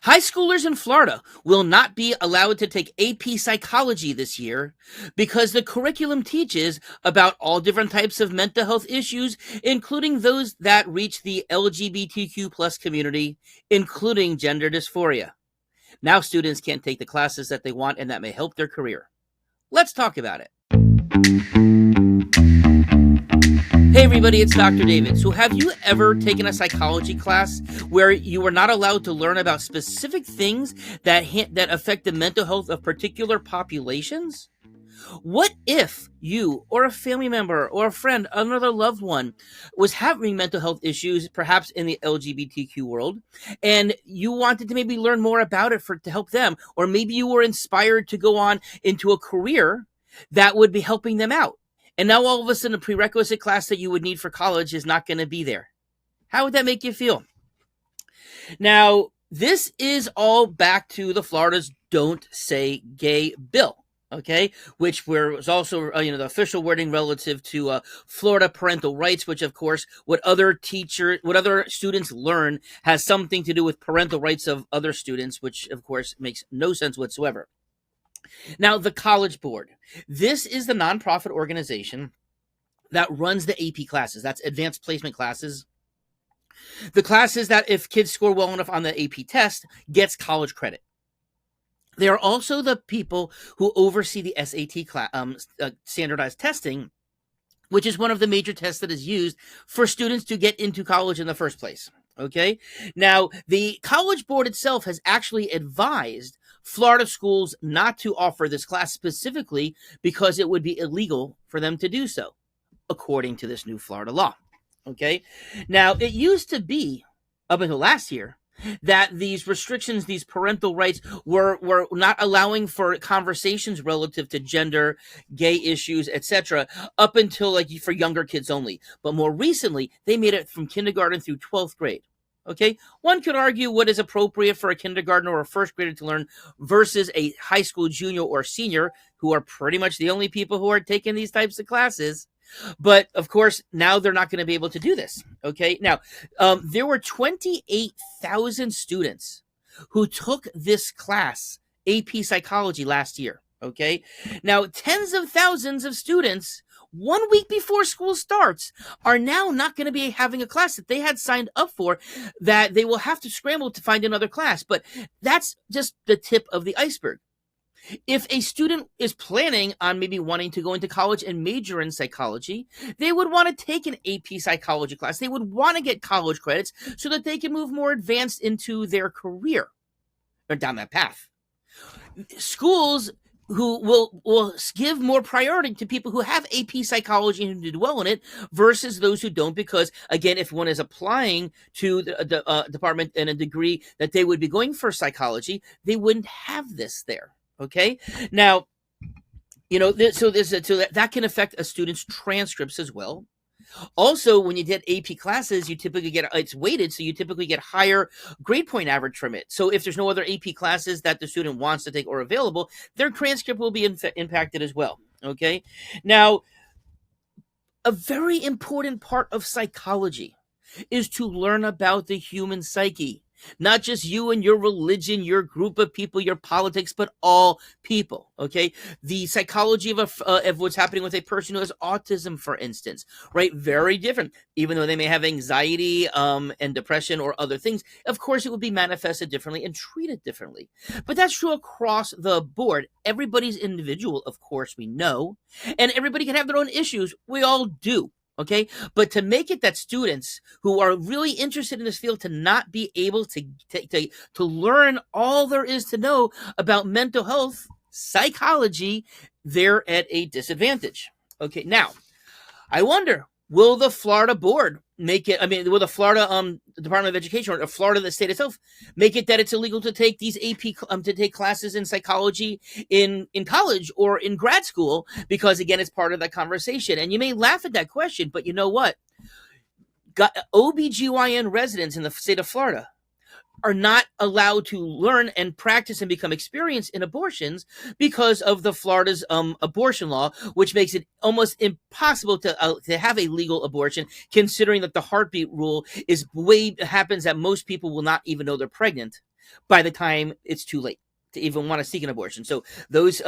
High schoolers in Florida will not be allowed to take AP psychology this year because the curriculum teaches about all different types of mental health issues, including those that reach the LGBTQ plus community, including gender dysphoria. Now students can't take the classes that they want, and that may help their career. Let's talk about it. Hey everybody, it's Dr. David. So have you ever taken a psychology class where you were not allowed to learn about specific things that affect the mental health of particular populations? What if you or a family member or a friend, another loved one, was having mental health issues, perhaps in the LGBTQ world, and you wanted to maybe learn more about it to help them, or maybe you were inspired to go on into a career that would be helping them out? And now all of a sudden, a prerequisite class that you would need for college is not going to be there. How would that make you feel? Now, this is all back to the Florida's Don't Say Gay bill, okay, which was also, the official wording relative to Florida parental rights, which, of course, what other students learn has something to do with parental rights of other students, which, of course, makes no sense whatsoever. Now, the College Board. This is the nonprofit organization that runs the AP classes. That's advanced placement classes. The classes that, if kids score well enough on the AP test, gets college credit. They are also the people who oversee the SAT standardized testing, which is one of the major tests that is used for students to get into college in the first place. Okay? Now, the College Board itself has actually advised Florida schools not to offer this class specifically because it would be illegal for them to do so, according to this new Florida law. Okay? Now, it used to be, up until last year, that these restrictions, these parental rights, were not allowing for conversations relative to gender, gay issues, etc., up until for younger kids only. But more recently, they made it from kindergarten through 12th grade. Okay, one could argue what is appropriate for a kindergartner or a first grader to learn versus a high school junior or senior, who are pretty much the only people who are taking these types of classes. But of course, now they're not going to be able to do this. Okay, now there were 28,000 students who took this class, AP Psychology, last year. Okay, now tens of thousands of students 1 week before school starts are now not going to be having a class that they had signed up for, that they will have to scramble to find another class. But that's just the tip of the iceberg. If a student is planning on maybe wanting to go into college and major in psychology, they would want to take an AP psychology class. They would want to get college credits so that they can move more advanced into their career or down that path. Schools who will give more priority to people who have AP psychology and who do well in it versus those who don't, because, again, if one is applying to the department in a degree that they would be going for psychology, they wouldn't have this there, okay? Now, so that can affect a student's transcripts as well. Also, when you get AP classes, you typically it's weighted, so you typically get higher grade point average from it. So if there's no other AP classes that the student wants to take or available, their transcript will be impacted as well. Okay? Now, a very important part of psychology is to learn about the human psyche. Not just you and your religion, your group of people, your politics, but all people, okay? The psychology of what's happening with a person who has autism, for instance, right? Very different. Even though they may have anxiety and depression or other things, of course, it would be manifested differently and treated differently. But that's true across the board. Everybody's individual, of course, we know, and everybody can have their own issues. We all do. Okay, but to make it that students who are really interested in this field to not be able to learn all there is to know about mental health, psychology, they're at a disadvantage. Okay, now, I wonder, will the Florida board make it, will the Florida Department of Education or Florida, the state itself, make it that it's illegal to take these AP, to take classes in psychology in college or in grad school? Because, again, it's part of that conversation. And you may laugh at that question, but you know what? OBGYN residents in the state of Florida are not allowed to learn and practice and become experienced in abortions because of the Florida's abortion law, which makes it almost impossible to have a legal abortion, considering that the heartbeat rule happens that most people will not even know they're pregnant. by the time it's too late to even want to seek an abortion. So those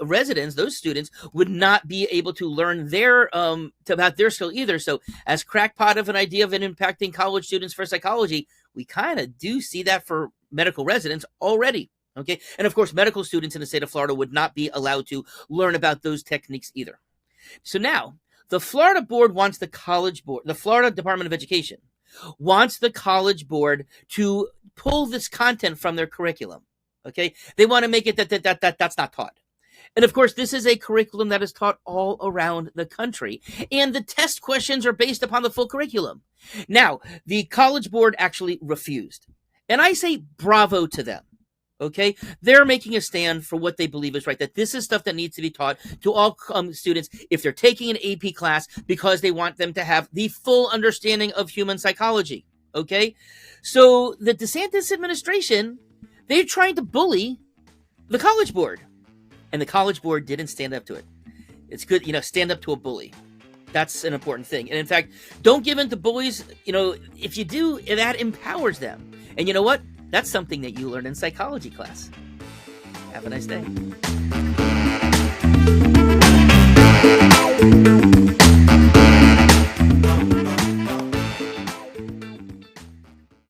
residents, those students would not be able to learn about their skill either. So as crackpot of an idea of it impacting college students for psychology, we kind of do see that for medical residents already. Okay. And of course, medical students in the state of Florida would not be allowed to learn about those techniques either. So now the Florida board wants the Florida Department of Education wants the College Board to pull this content from their curriculum. Okay. They want to make it that's not taught. And of course, this is a curriculum that is taught all around the country. And the test questions are based upon the full curriculum. Now, the College Board actually refused. And I say bravo to them. Okay, they're making a stand for what they believe is right, that this is stuff that needs to be taught to all students if they're taking an AP class, because they want them to have the full understanding of human psychology. Okay, so the DeSantis administration, they're trying to bully the College Board, and the College Board didn't stand up to it. It's good, stand up to a bully. That's an important thing. And in fact, don't give in to bullies. If you do, that empowers them. And you know what? That's something that you learn in psychology class. Have a nice day.